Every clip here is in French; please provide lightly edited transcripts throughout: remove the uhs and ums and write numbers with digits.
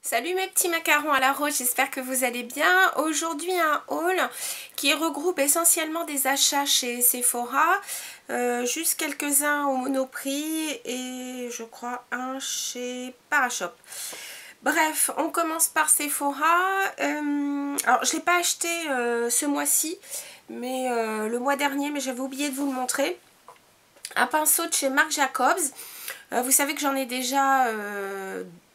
Salut mes petits macarons à la rose, j'espère que vous allez bien. Aujourd'hui un haul qui regroupe essentiellement des achats chez Sephora, juste quelques-uns au Monoprix et je crois un chez Parashop. Bref, on commence par Sephora. Alors je ne l'ai pas acheté ce mois-ci, mais le mois dernier, mais j'avais oublié de vous le montrer. Un pinceau de chez Marc Jacobs. Vous savez que j'en ai déjà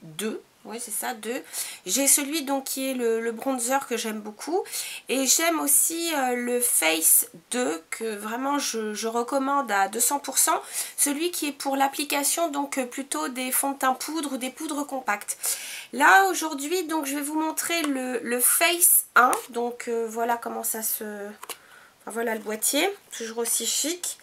deux. Oui, c'est ça, deux. J'ai celui donc qui est le bronzer que j'aime beaucoup. Et j'aime aussi le Face 2 que vraiment je recommande à 200%. Celui qui est pour l'application, donc plutôt des fonds de teint poudre ou des poudres compactes. Là aujourd'hui, donc je vais vous montrer le Face 1. Donc voilà comment ça se... Enfin, voilà le boîtier, toujours aussi chic.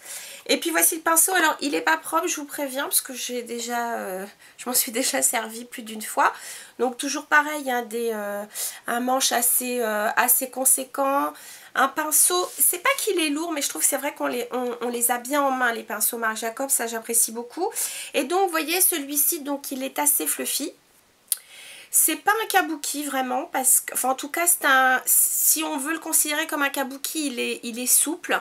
Et puis voici le pinceau. Alors il n'est pas propre, je vous préviens, parce que j'ai déjà, je m'en suis déjà servi plus d'une fois. Donc toujours pareil, hein, un manche assez conséquent. Un pinceau, c'est pas qu'il est lourd, mais je trouve que c'est vrai qu'on les a bien en main, les pinceaux Marc Jacobs, ça j'apprécie beaucoup. Et donc vous voyez celui-ci, donc il est assez fluffy. C'est pas un kabuki vraiment, parce que, enfin en tout cas c'est un, si on veut le considérer comme un kabuki, il est souple.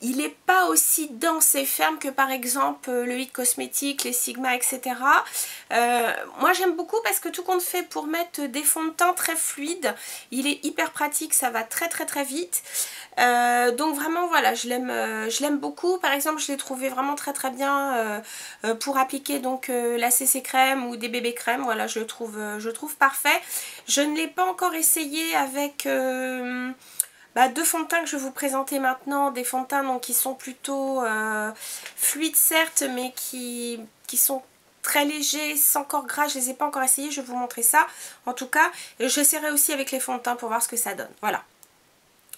Il n'est pas aussi dense et ferme que par exemple le Hit Cosmétique, les Sigma, etc. Moi j'aime beaucoup parce que tout compte fait pour mettre des fonds de teint très fluides. Il est hyper pratique, ça va très vite. Donc vraiment voilà, je l'aime beaucoup. Par exemple je l'ai trouvé vraiment très bien pour appliquer donc la CC crème ou des bébés crème. Voilà, je le trouve parfait. Je ne l'ai pas encore essayé avec... deux fonds de teint que je vais vous présenter maintenant, des fonds de teint donc, qui sont plutôt fluides certes, mais qui sont très légers, sans corps gras. Je ne les ai pas encore essayés, je vais vous montrer ça. En tout cas, j'essaierai aussi avec les fonds de teint pour voir ce que ça donne. Voilà.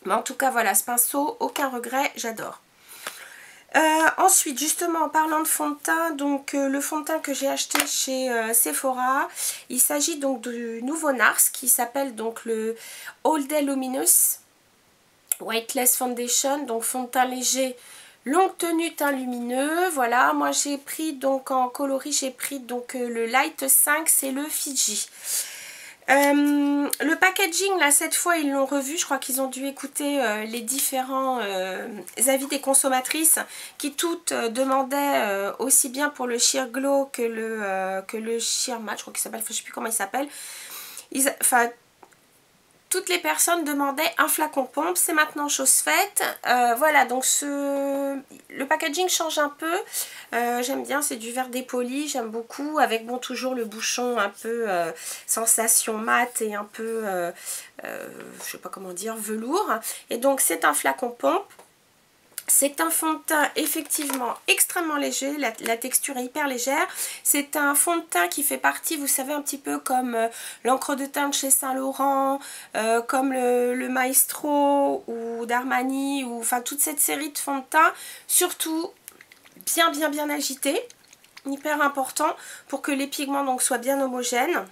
Mais en tout cas, voilà, ce pinceau, aucun regret, j'adore. Ensuite, justement, en parlant de fond de teint, donc le fond de teint que j'ai acheté chez Sephora, il s'agit donc du nouveau NARS qui s'appelle donc le All Day Luminous Weightless Foundation, donc fond de teint léger, longue tenue teint lumineux. Voilà, moi j'ai pris donc en coloris, j'ai pris donc le Light 5, c'est le Fiji. Le packaging là cette fois ils l'ont revu, je crois qu'ils ont dû écouter les différents avis des consommatrices qui toutes demandaient aussi bien pour le Sheer Glow que le Sheer Matte, je crois qu'il s'appelle, je sais plus comment il s'appelle. Enfin, toutes les personnes demandaient un flacon pompe, c'est maintenant chose faite. Voilà, donc le packaging change un peu. J'aime bien, c'est du verre dépoli, j'aime beaucoup. Avec bon toujours le bouchon un peu sensation mat et un peu, je sais pas comment dire, velours. Et donc c'est un flacon pompe. C'est un fond de teint effectivement extrêmement léger, la texture est hyper légère. C'est un fond de teint qui fait partie, vous savez, un petit peu comme l'encre de teint de chez Saint Laurent, comme le Maestro ou d'Armani, ou enfin toute cette série de fonds de teint. Surtout bien agité, hyper important pour que les pigments donc soient bien homogènes.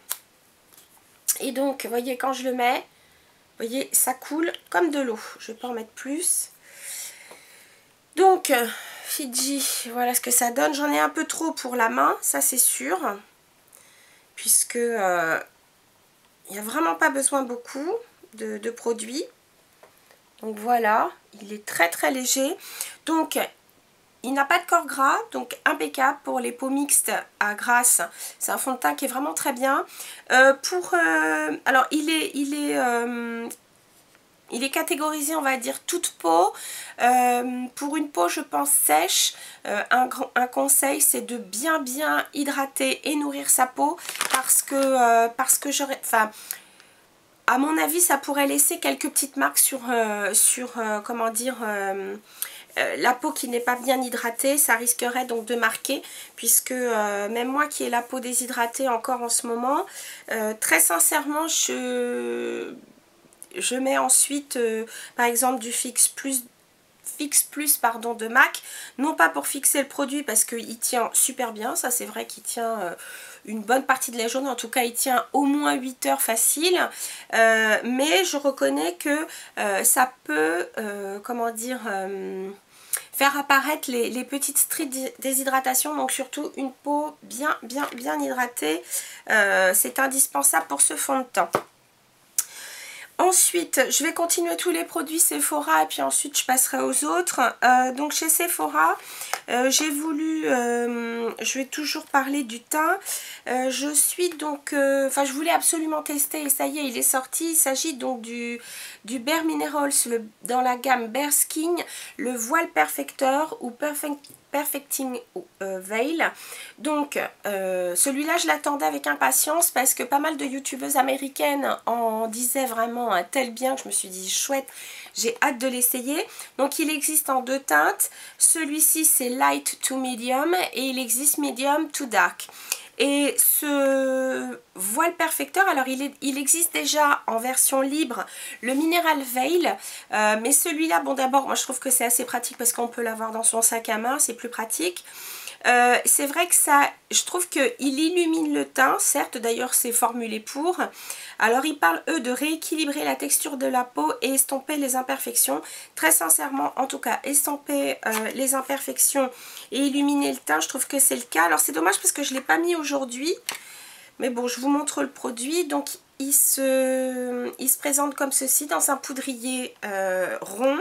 Et donc, vous voyez, quand je le mets, vous voyez, ça coule comme de l'eau. Je vais pas en mettre plus. Donc, Fiji, voilà ce que ça donne. J'en ai un peu trop pour la main, ça c'est sûr. Puisque il n'y a vraiment pas besoin beaucoup de produits. Donc voilà, il est très léger. Donc, il n'a pas de corps gras, donc impeccable pour les peaux mixtes à grasse. C'est un fond de teint qui est vraiment très bien. Alors, il est catégorisé, on va dire, toute peau. Pour une peau, je pense, sèche, un conseil, c'est de bien hydrater et nourrir sa peau parce que j'aurais... Enfin, à mon avis, ça pourrait laisser quelques petites marques sur comment dire... la peau qui n'est pas bien hydratée, ça risquerait donc de marquer, puisque même moi qui ai la peau déshydratée encore en ce moment, très sincèrement, je mets ensuite par exemple du Fix Plus pardon, de MAC, non pas pour fixer le produit parce qu'il tient super bien, ça c'est vrai qu'il tient une bonne partie de la journée, en tout cas il tient au moins 8 heures facile, mais je reconnais que ça peut, comment dire, faire apparaître les petites strides déshydratation. Donc surtout une peau bien hydratée. C'est indispensable pour ce fond de teint. Ensuite, je vais continuer tous les produits Sephora et puis ensuite je passerai aux autres. Donc chez Sephora, j'ai voulu, je vais toujours parler du teint. Je suis donc, je voulais absolument tester et ça y est, il est sorti. Il s'agit donc du Bare Minerals dans la gamme Bare Skin, le voile perfecteur ou Perfecting Veil. Donc celui-là je l'attendais avec impatience parce que pas mal de youtubeuses américaines en disaient vraiment un tel bien que je me suis dit chouette, j'ai hâte de l'essayer. Donc il existe en 2 teintes, celui-ci c'est light to medium et il existe medium to dark. Et ce voile perfecteur, alors il existe déjà en version libre, le Mineral Veil, mais celui-là, bon d'abord, moi je trouve que c'est assez pratique parce qu'on peut l'avoir dans son sac à main, c'est plus pratique. C'est vrai que ça, je trouve qu'il illumine le teint, certes d'ailleurs c'est formulé pour. Alors ils parlent eux de rééquilibrer la texture de la peau et estomper les imperfections. Très sincèrement, en tout cas, estomper les imperfections et illuminer le teint, je trouve que c'est le cas. Alors c'est dommage parce que je ne l'ai pas mis aujourd'hui, mais bon, je vous montre le produit. Donc il se présente comme ceci dans un poudrier rond.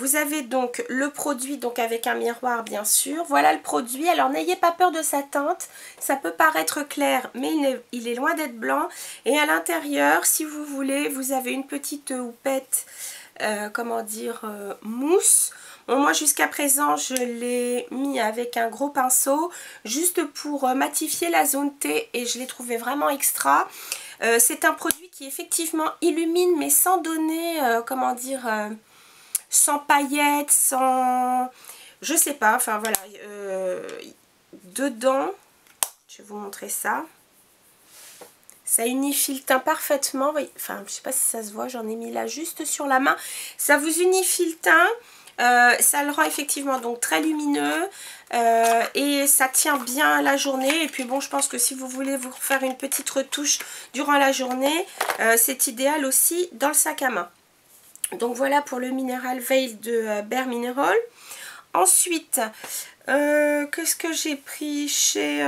Vous avez donc le produit donc avec un miroir bien sûr. Voilà le produit. Alors n'ayez pas peur de sa teinte. Ça peut paraître clair mais il est loin d'être blanc. Et à l'intérieur, si vous voulez, vous avez une petite houppette, mousse. Bon, moi jusqu'à présent je l'ai mis avec un gros pinceau juste pour matifier la zone T et je l'ai trouvé vraiment extra. C'est un produit qui effectivement illumine mais sans donner, sans paillettes, sans... je sais pas, enfin voilà. Dedans, je vais vous montrer ça. Ça unifie le teint parfaitement. Enfin, je sais pas si ça se voit, j'en ai mis là juste sur la main. Ça vous unifie le teint. Ça le rend effectivement donc très lumineux. Et ça tient bien la journée. Et puis bon, je pense que si vous voulez vous faire une petite retouche durant la journée, c'est idéal aussi dans le sac à main. Donc voilà pour le Mineral Veil de Bare Mineral. Ensuite, qu'est-ce que j'ai pris chez...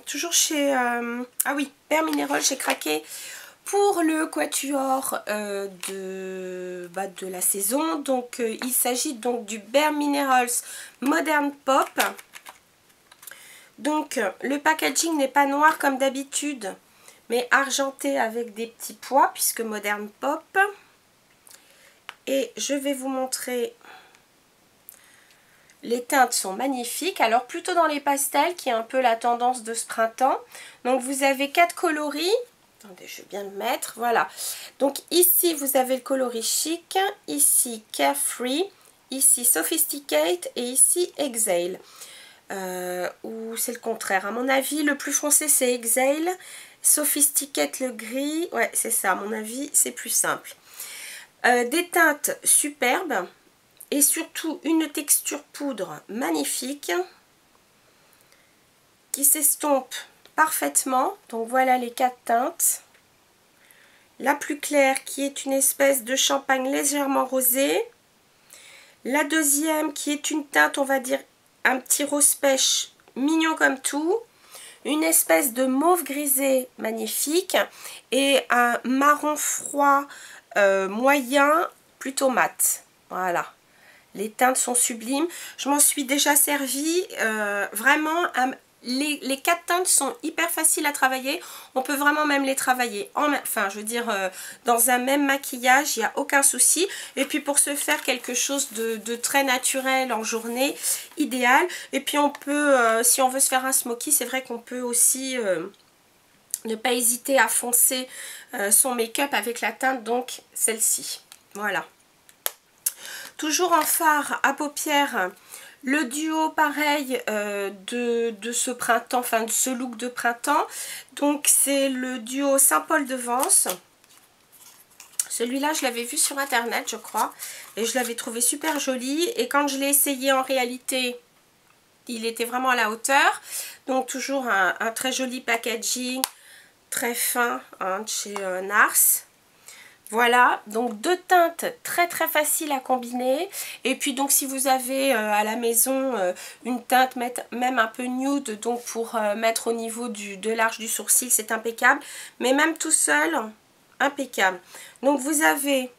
toujours chez... ah oui, Bare Mineral, j'ai craqué pour le quatuor de la saison. Donc il s'agit donc du Bare Minerals Modern Pop. Donc le packaging n'est pas noir comme d'habitude, mais argenté avec des petits pois puisque Modern Pop. Et je vais vous montrer, les teintes sont magnifiques, alors plutôt dans les pastels qui est un peu la tendance de ce printemps. Donc vous avez 4 coloris, attendez je vais bien le mettre, voilà. Donc ici vous avez le coloris chic, ici carefree, ici sophisticate et ici exhale. Ou c'est le contraire, à mon avis le plus foncé c'est exhale, sophisticate le gris, ouais c'est ça à mon avis c'est plus simple. Des teintes superbes et surtout une texture poudre magnifique qui s'estompe parfaitement. Donc voilà les 4 teintes. La plus claire qui est une espèce de champagne légèrement rosé. La deuxième qui est une teinte, on va dire un petit rose pêche mignon comme tout. Une espèce de mauve grisé magnifique et un marron froid moyen plutôt mat. Voilà, les teintes sont sublimes. Je m'en suis déjà servi, vraiment les 4 teintes sont hyper faciles à travailler. On peut vraiment même les travailler dans un même maquillage, il n'y a aucun souci. Et puis pour se faire quelque chose de très naturel en journée, idéal. Et puis on peut, si on veut se faire un smoky, c'est vrai qu'on peut aussi ne pas hésiter à foncer son make-up avec la teinte, donc celle-ci. Voilà. Toujours en fard à paupières, le duo pareil de ce printemps, enfin de ce look de printemps. Donc c'est le duo Saint-Paul-de-Vence. Celui-là je l'avais vu sur internet je crois et je l'avais trouvé super joli. Et quand je l'ai essayé en réalité, il était vraiment à la hauteur. Donc toujours un très joli packaging, très fin hein, de chez Nars. Voilà, donc deux teintes très très faciles à combiner. Et puis donc si vous avez à la maison une teinte même un peu nude, donc pour mettre au niveau de l'arche du sourcil, c'est impeccable. Mais même tout seul, impeccable. Donc vous avez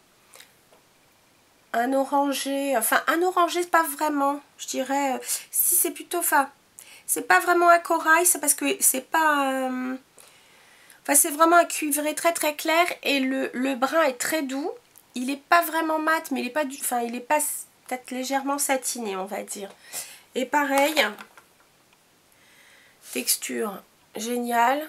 un orangé, enfin un orangé pas vraiment, je dirais, si c'est plutôt, enfin c'est pas vraiment un corail, c'est parce que c'est pas... Enfin, c'est vraiment un cuivré très très clair et le brun est très doux. Il n'est pas vraiment mat, mais il est pas du, enfin, il est pas peut-être légèrement satiné, on va dire. Et pareil, texture géniale,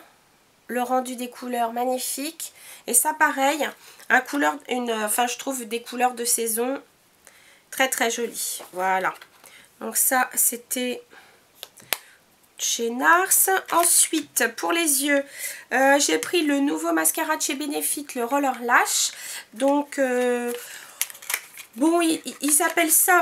le rendu des couleurs magnifique. Et ça, pareil, enfin, je trouve des couleurs de saison très très jolies. Voilà. Donc ça, c'était chez NARS. Ensuite, pour les yeux, j'ai pris le nouveau mascara de chez Benefit, le Roller Lash. Donc, bon, ils appellent ça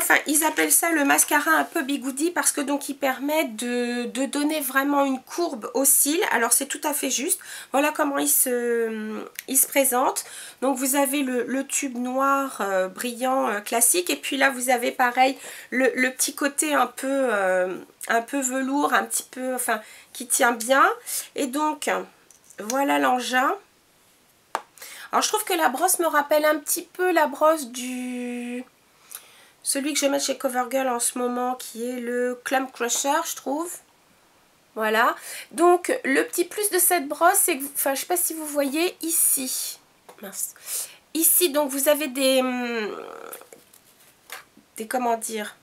le mascara un peu bigoudi parce que donc il permet de donner vraiment une courbe aux cils. Alors c'est tout à fait juste. Voilà comment il se présente. Donc vous avez le tube noir brillant classique et puis là vous avez pareil le petit côté un peu velours, un petit peu, enfin qui tient bien. Et donc voilà l'engin. Alors je trouve que la brosse me rappelle un petit peu la brosse celui que je mets chez CoverGirl en ce moment, qui est le Clump Crusher, je trouve. Voilà. Donc le petit plus de cette brosse, c'est que, enfin je sais pas si vous voyez ici. Mince. Ici donc vous avez des comment dire.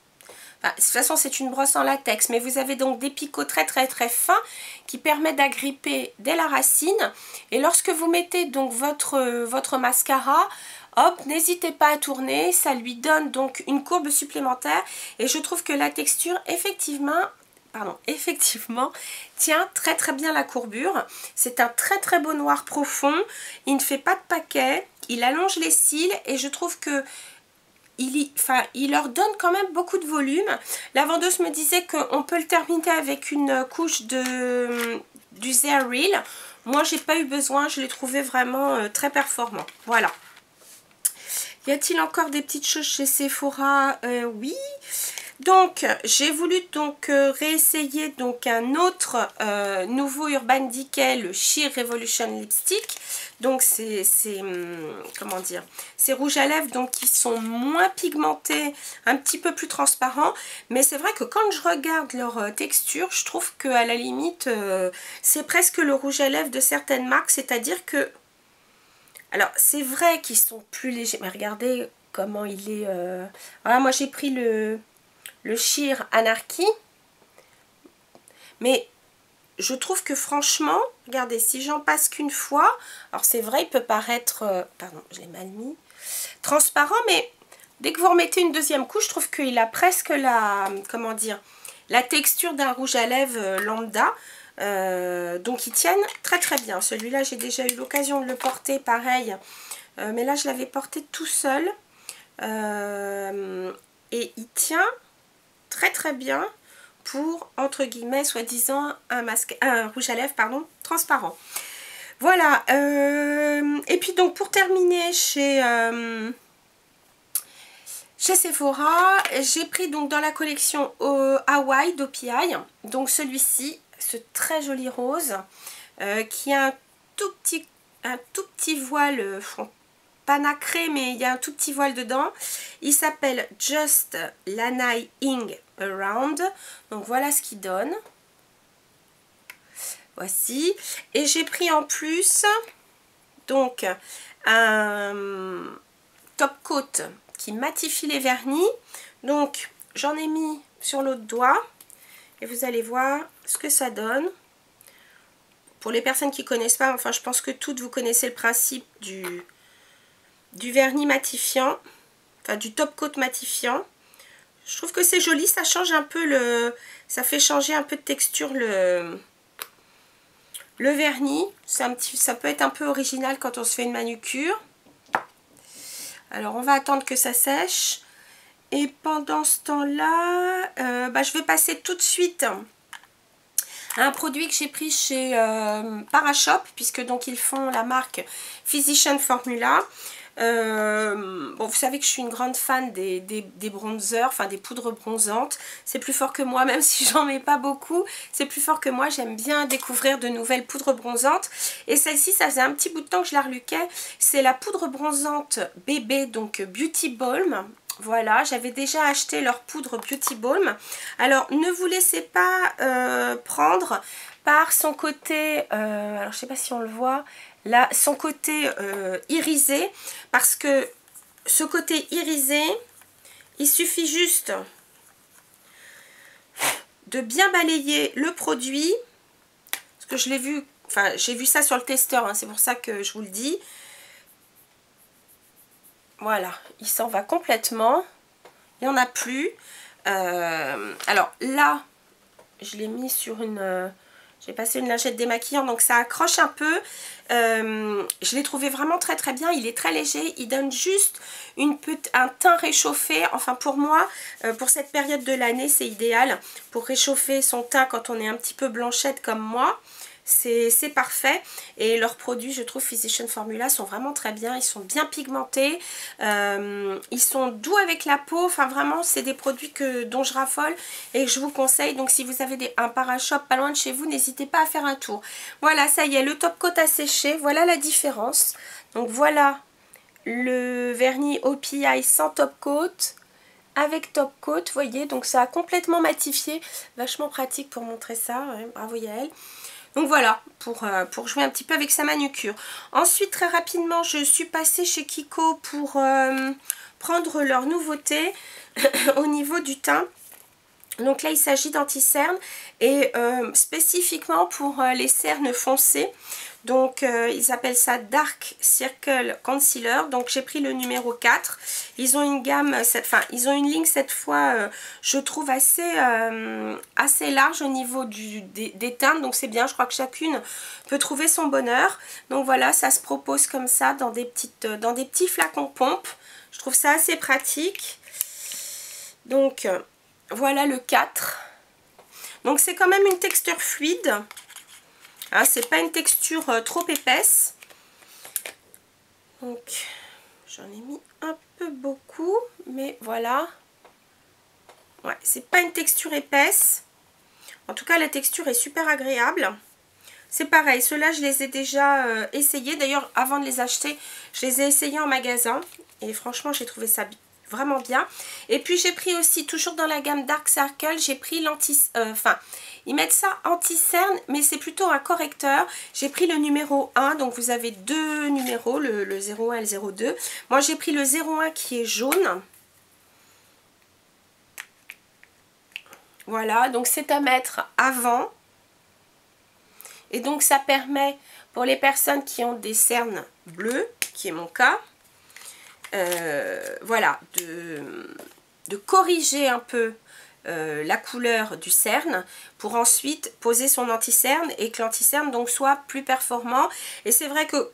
Enfin, de toute façon c'est une brosse en latex, mais vous avez donc des picots très très très fins qui permettent d'agripper dès la racine. Et lorsque vous mettez donc votre mascara, hop, n'hésitez pas à tourner, ça lui donne donc une courbe supplémentaire. Et je trouve que la texture effectivement tient très très bien la courbure. C'est un très très beau noir profond, il ne fait pas de paquet, il allonge les cils et je trouve que il leur donne quand même beaucoup de volume. La vendeuse me disait qu'on peut le terminer avec une couche du Zeril. Moi, j'ai pas eu besoin, je l'ai trouvé vraiment très performant. Voilà. Y a-t-il encore des petites choses chez Sephora? Oui. Donc, j'ai voulu donc réessayer donc un autre nouveau Urban Decay, le Sheer Revolution Lipstick. Donc, c'est comment dire, ces rouges à lèvres donc qui sont moins pigmentés, un petit peu plus transparents. Mais c'est vrai que quand je regarde leur texture, je trouve qu'à la limite, c'est presque le rouge à lèvres de certaines marques. C'est-à-dire que, alors, c'est vrai qu'ils sont plus légers. Mais regardez comment il est... Voilà, moi j'ai pris le Sheer Anarchy, mais je trouve que franchement, regardez, si j'en passe qu'une fois, alors c'est vrai, il peut paraître, pardon, je l'ai mal mis, transparent, mais dès que vous remettez une deuxième couche, je trouve qu'il a presque comment dire, la texture d'un rouge à lèvres lambda. Donc ils tiennent très très bien. Celui-là, j'ai déjà eu l'occasion de le porter, pareil, mais là je l'avais porté tout seul, et il tient très très bien pour, entre guillemets, soi-disant un rouge à lèvres, pardon, transparent. Voilà. Et puis donc pour terminer chez Sephora, j'ai pris donc dans la collection Hawaii d'OPI, donc celui-ci, ce très joli rose, qui a un tout petit voile, pas nacré, mais il y a un tout petit voile dedans. Il s'appelle Just Lanai-ing Around. Donc voilà ce qu'il donne. Voici. Et j'ai pris en plus donc un top coat qui matifie les vernis. Donc j'en ai mis sur l'autre doigt et vous allez voir ce que ça donne. Pour les personnes qui ne connaissent pas, enfin je pense que toutes vous connaissez le principe du vernis matifiant, enfin du top coat matifiant. Je trouve que c'est joli, ça change un peu ça fait changer un peu de texture le vernis. Ça peut être un peu original quand on se fait une manucure. Alors on va attendre que ça sèche. Et pendant ce temps-là, je vais passer tout de suite à un produit que j'ai pris chez Parashop, puisque donc ils font la marque Physician Formula. Bon, vous savez que je suis une grande fan des bronzers, enfin des poudres bronzantes. C'est plus fort que moi, même si j'en mets pas beaucoup. C'est plus fort que moi. J'aime bien découvrir de nouvelles poudres bronzantes. Et celle-ci, ça faisait un petit bout de temps que je la reluquais. C'est la poudre bronzante bébé, donc Beauty Balm. Voilà, j'avais déjà acheté leur poudre Beauty Balm. Alors, ne vous laissez pas prendre par son côté, alors je sais pas si on le voit, là, son côté irisé, parce que ce côté irisé, il suffit juste de bien balayer le produit, parce que je l'ai vu, enfin j'ai vu ça sur le testeur, hein, c'est pour ça que je vous le dis. Voilà, il s'en va complètement, il n'y en a plus. Alors là, je l'ai mis sur une... j'ai passé une lingette démaquillant, donc ça accroche un peu. Je l'ai trouvé vraiment très très bien. Il est très léger. Il donne juste un teint réchauffé. Enfin pour moi, pour cette période de l'année, c'est idéal. Pour réchauffer son teint quand on est un petit peu blanchette comme moi. C'est parfait. Et leurs produits, je trouve, Physician Formula sont vraiment très bien. Ils sont bien pigmentés. Ils sont doux avec la peau. Enfin, vraiment, c'est des produits dont je raffole et que je vous conseille. Donc, si vous avez un Parashop pas loin de chez vous, n'hésitez pas à faire un tour. Voilà, ça y est, le top coat a séché. Voilà la différence. Donc, voilà le vernis OPI sans top coat. Avec top coat, vous voyez, donc ça a complètement matifié. Vachement pratique pour montrer ça. Ouais, bravo Yael. Donc voilà, pour jouer un petit peu avec sa manucure. Ensuite, très rapidement, je suis passée chez Kiko pour prendre leur nouveauté au niveau du teint. Donc là, il s'agit d'anti-cerne et spécifiquement pour les cernes foncées. Donc ils appellent ça Dark Circle Concealer. Donc j'ai pris le numéro 4. Ils ont une gamme, enfin ils ont une ligne cette fois, je trouve assez large au niveau des teintes. Donc c'est bien, je crois que chacune peut trouver son bonheur. Donc voilà, ça se propose comme ça dans des petits flacons pompe. Je trouve ça assez pratique. Donc voilà le 4. Donc c'est quand même une texture fluide. Hein, c'est pas une texture trop épaisse. Donc j'en ai mis un peu beaucoup, mais voilà. Ouais, c'est pas une texture épaisse. En tout cas, la texture est super agréable. C'est pareil, ceux-là, je les ai déjà essayés. D'ailleurs, avant de les acheter, je les ai essayés en magasin. Et franchement, j'ai trouvé ça vraiment bien. Et puis, j'ai pris aussi, toujours dans la gamme Dark Circle, j'ai pris ils mettent ça anti-cerne, mais c'est plutôt un correcteur. J'ai pris le numéro 1, donc vous avez deux numéros, le 01 et le 02. Moi, j'ai pris le 01 qui est jaune. Voilà, donc c'est à mettre avant. Et donc ça permet pour les personnes qui ont des cernes bleues, qui est mon cas, voilà, de corriger un peu la couleur du cerne pour ensuite poser son anti-cerne et que l'anti-cerne donc soit plus performant. Et c'est vrai que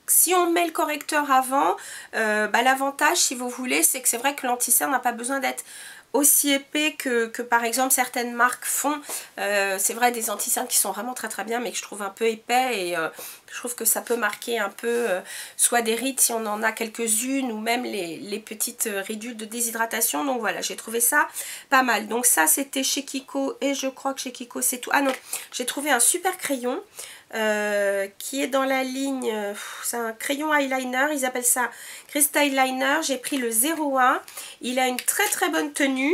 si on met le correcteur avant, l'avantage si vous voulez, c'est que c'est vrai que l'anti-cerne n'a pas besoin d'être aussi épais que par exemple certaines marques font. C'est vrai, des anti-cernes qui sont vraiment très très bien, mais que je trouve un peu épais et je trouve que ça peut marquer un peu soit des rides si on en a quelques-unes ou même les petites ridules de déshydratation. Donc voilà, j'ai trouvé ça pas mal. Donc ça c'était chez Kiko et je crois que chez Kiko c'est tout. Ah non, j'ai trouvé un super crayon qui est dans la ligne, c'est un crayon eyeliner, ils appellent ça Crystal Eyeliner. J'ai pris le 01, il a une très très bonne tenue.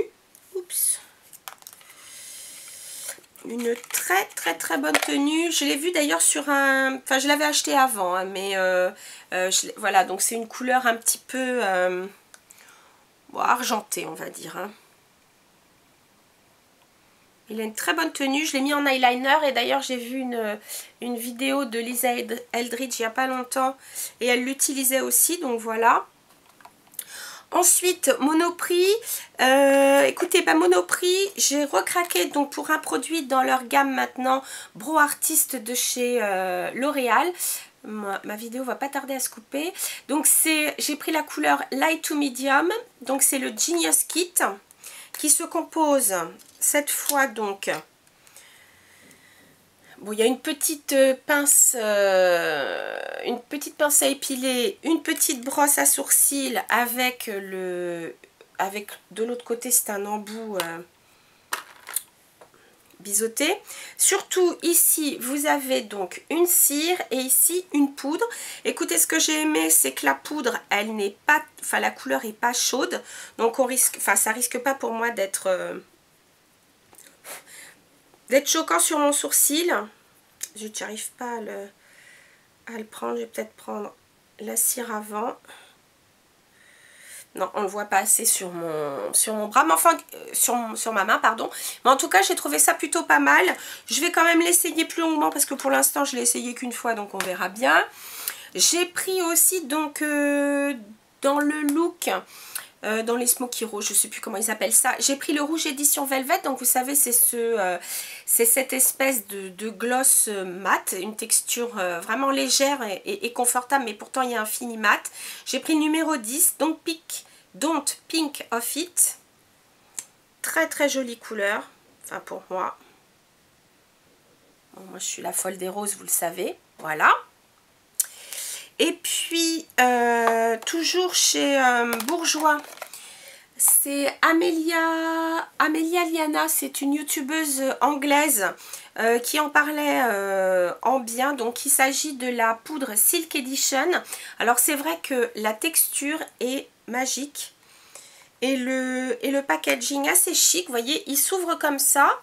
Oups. Une très très très bonne tenue. Je l'ai vu d'ailleurs sur un... Enfin, je l'avais acheté avant, hein, mais voilà, donc c'est une couleur un petit peu argentée, on va dire. Hein. Il a une très bonne tenue, je l'ai mis en eyeliner et d'ailleurs j'ai vu une vidéo de Lisa Eldridge il n'y a pas longtemps et elle l'utilisait aussi, donc voilà. Ensuite, Monoprix, écoutez, Monoprix, j'ai recraqué donc pour un produit dans leur gamme maintenant, Brow Artist de chez L'Oréal. Ma vidéo va pas tarder à se couper. Donc j'ai pris la couleur Light to Medium, donc c'est le Genius Kit qui se compose cette fois donc Bon, il y a une petite pince à épiler, une petite brosse à sourcils avec de l'autre côté c'est un embout biseauté. Surtout ici vous avez donc une cire et ici une poudre. Écoutez, ce que j'ai aimé c'est que la poudre elle n'est pas, enfin la couleur est pas chaude, donc on risque, enfin ça risque pas pour moi d'être choquant sur mon sourcil. Je n'y arrive pas à le prendre. Je vais peut-être prendre la cire avant. Non, on ne le voit pas assez sur mon bras, mais enfin sur ma main, pardon. Mais en tout cas, j'ai trouvé ça plutôt pas mal. Je vais quand même l'essayer plus longuement parce que pour l'instant, je l'ai essayé qu'une fois, donc on verra bien. J'ai pris aussi donc dans le look, dans les Smoky Rouge, je ne sais plus comment ils appellent ça, j'ai pris le rouge édition Velvet. Donc vous savez, c'est cette espèce de gloss mat, une texture vraiment légère et confortable, mais pourtant il y a un fini mat. J'ai pris le numéro 10, donc Don't Pink of It. Très très jolie couleur, enfin pour moi. Bon, moi je suis la folle des roses, vous le savez, voilà. Et puis, toujours chez Bourjois, c'est Amelia Liana, c'est une youtubeuse anglaise qui en parlait en bien. Donc il s'agit de la poudre Silk Edition. Alors c'est vrai que la texture est magique et le packaging assez chic. Vous voyez, il s'ouvre comme ça,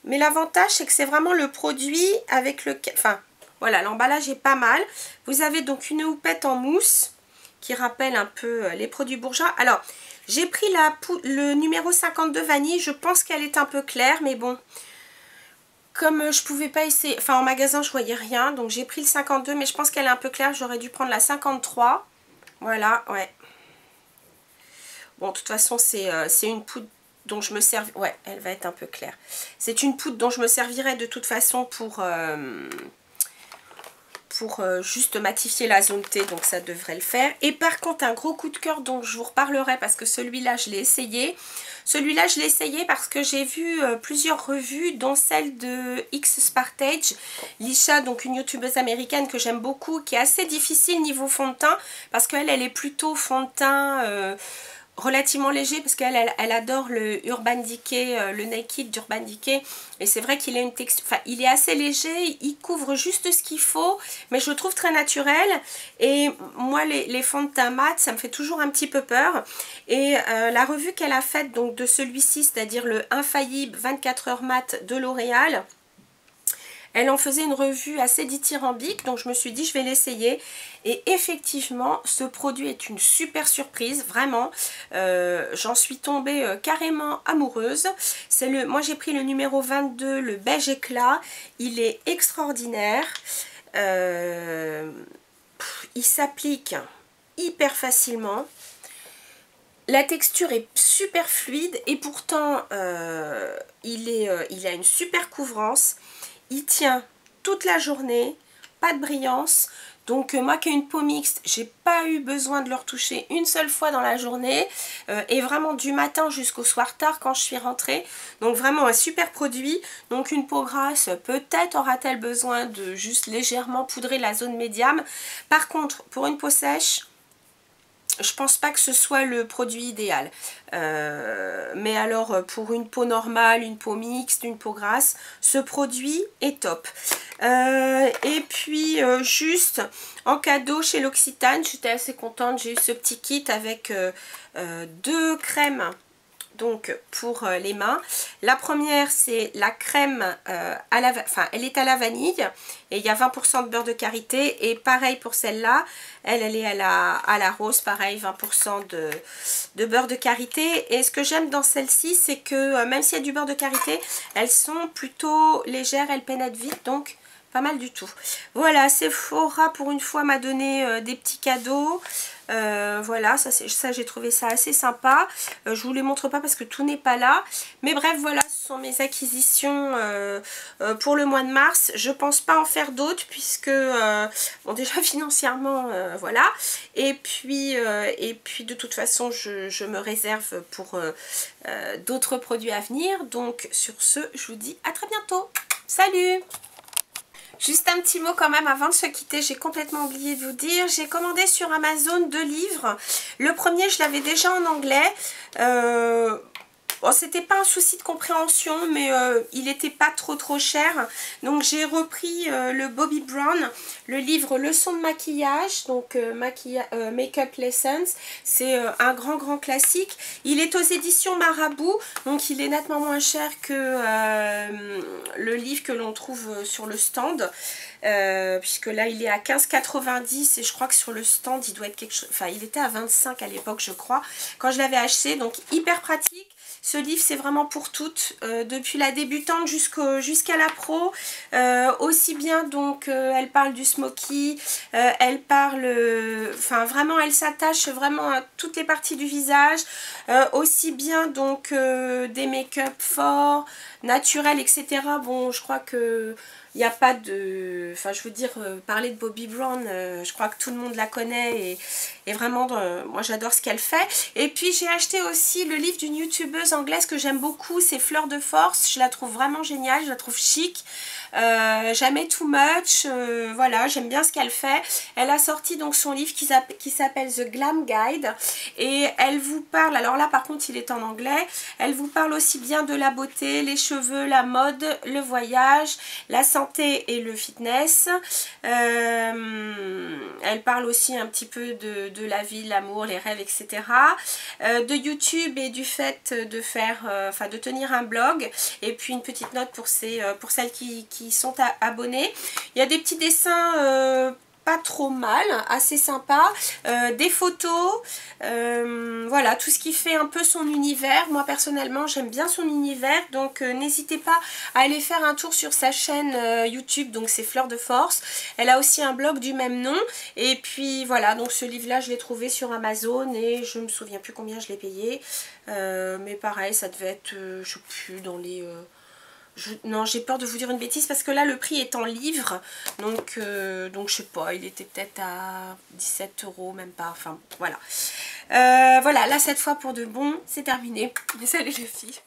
mais l'avantage c'est que c'est vraiment le produit avec lequel... Enfin, voilà, l'emballage est pas mal. Vous avez donc une houppette en mousse qui rappelle un peu les produits Bourjois. Alors, j'ai pris le numéro 52 vanille. Je pense qu'elle est un peu claire, mais bon, comme je pouvais pas essayer... Enfin, en magasin, je voyais rien. Donc, j'ai pris le 52, mais je pense qu'elle est un peu claire. J'aurais dû prendre la 53. Voilà, ouais. Bon, de toute façon, c'est une poudre dont je me sers... Ouais, elle va être un peu claire. C'est une poudre dont je me servirai de toute façon pour juste matifier la zone T, donc ça devrait le faire. Et par contre, un gros coup de cœur dont je vous reparlerai parce que celui-là, je l'ai essayé. Celui-là, je l'ai essayé parce que j'ai vu plusieurs revues, dont celle de X Spartage, Lisha, donc une youtubeuse américaine que j'aime beaucoup, qui est assez difficile niveau fond de teint, parce qu'elle, elle est plutôt fond de teint... relativement léger, parce qu'elle adore le Urban Decay, le Naked d'Urban Decay, et c'est vrai qu'il a une texture, enfin il est assez léger, il couvre juste ce qu'il faut, mais je le trouve très naturel. Et moi les fonds de teint mat, ça me fait toujours un petit peu peur. Et la revue qu'elle a faite donc de celui-ci, c'est-à-dire le Infaillible 24 heures mat de L'Oréal, elle en faisait une revue assez dithyrambique, donc je me suis dit je vais l'essayer. Et effectivement, ce produit est une super surprise, vraiment. J'en suis tombée carrément amoureuse. Moi j'ai pris le numéro 22, le beige éclat. Il est extraordinaire. Il s'applique hyper facilement. La texture est super fluide et pourtant il a une super couvrance. Il tient toute la journée, pas de brillance. Donc moi qui ai une peau mixte, j'ai pas eu besoin de le retoucher une seule fois dans la journée. Et vraiment du matin jusqu'au soir tard quand je suis rentrée. Donc vraiment un super produit. Donc une peau grasse, peut-être aura-t-elle besoin de juste légèrement poudrer la zone médiane. Par contre, pour une peau sèche, je pense pas que ce soit le produit idéal. Mais alors pour une peau normale, une peau mixte, une peau grasse, ce produit est top. Et puis juste en cadeau chez L'Occitane, j'étais assez contente, j'ai eu ce petit kit avec deux crèmes. Donc pour les mains, la première c'est la crème elle est à la vanille et il y a 20% de beurre de karité, et pareil pour celle-là, elle est à la rose, pareil 20% de beurre de karité. Et ce que j'aime dans celle-ci, c'est que même s'il y a du beurre de karité, elles sont plutôt légères, elles pénètrent vite, donc pas mal du tout. Voilà, Sephora pour une fois m'a donné des petits cadeaux. Voilà, ça j'ai trouvé ça assez sympa. Je vous les montre pas parce que tout n'est pas là. Mais bref, voilà, ce sont mes acquisitions pour le mois de mars. Je pense pas en faire d'autres puisque, bon déjà financièrement, voilà. Et puis de toute façon, je me réserve pour d'autres produits à venir. Donc sur ce, je vous dis à très bientôt. Salut! Juste un petit mot quand même avant de se quitter, j'ai complètement oublié de vous dire, j'ai commandé sur Amazon 2 livres. Le premier, je l'avais déjà en anglais. Bon, c'était pas un souci de compréhension, mais il était pas trop cher. Donc j'ai repris le Bobbi Brown, le livre Leçons de maquillage, donc Make-up Lessons. C'est un grand classique. Il est aux éditions Marabout, donc il est nettement moins cher que le livre que l'on trouve sur le stand. Puisque là il est à 15,90 et je crois que sur le stand il doit être quelque chose, enfin il était à 25 à l'époque je crois quand je l'avais acheté, donc hyper pratique. Ce livre c'est vraiment pour toutes, depuis la débutante jusqu'à la pro, aussi bien donc elle parle du smoky, elle parle, enfin vraiment elle s'attache vraiment à toutes les parties du visage, aussi bien donc des make-up forts, naturels, etc. Bon, je crois que il n'y a pas de... Enfin, je veux dire, parler de Bobbi Brown, je crois que tout le monde la connaît et vraiment, moi j'adore ce qu'elle fait. Et puis j'ai acheté aussi le livre d'une youtubeuse anglaise que j'aime beaucoup, c'est Fleur de Force. Je la trouve vraiment géniale, je la trouve chic. Jamais too much, voilà, j'aime bien ce qu'elle fait. Elle a sorti donc son livre qui s'appelle The Glam Guide et elle vous parle, alors là par contre il est en anglais, elle vous parle aussi bien de la beauté, les cheveux, la mode, le voyage, la santé et le fitness. Elle parle aussi un petit peu de la vie, l'amour, les rêves, etc. De YouTube et du fait de faire, enfin de tenir un blog, et puis une petite note pour celles qui sont abonnés. Il y a des petits dessins pas trop mal, assez sympa, des photos, voilà, tout ce qui fait un peu son univers. Moi personnellement j'aime bien son univers, donc n'hésitez pas à aller faire un tour sur sa chaîne YouTube, donc c'est Fleur de Force. Elle a aussi un blog du même nom, et puis voilà, donc ce livre là je l'ai trouvé sur Amazon et je me souviens plus combien je l'ai payé, mais pareil ça devait être, je sais plus, dans les... non, j'ai peur de vous dire une bêtise parce que là le prix est en livres, donc je sais pas, il était peut-être à 17 €, même pas, enfin voilà. Voilà, là cette fois pour de bon, c'est terminé. Salut les filles.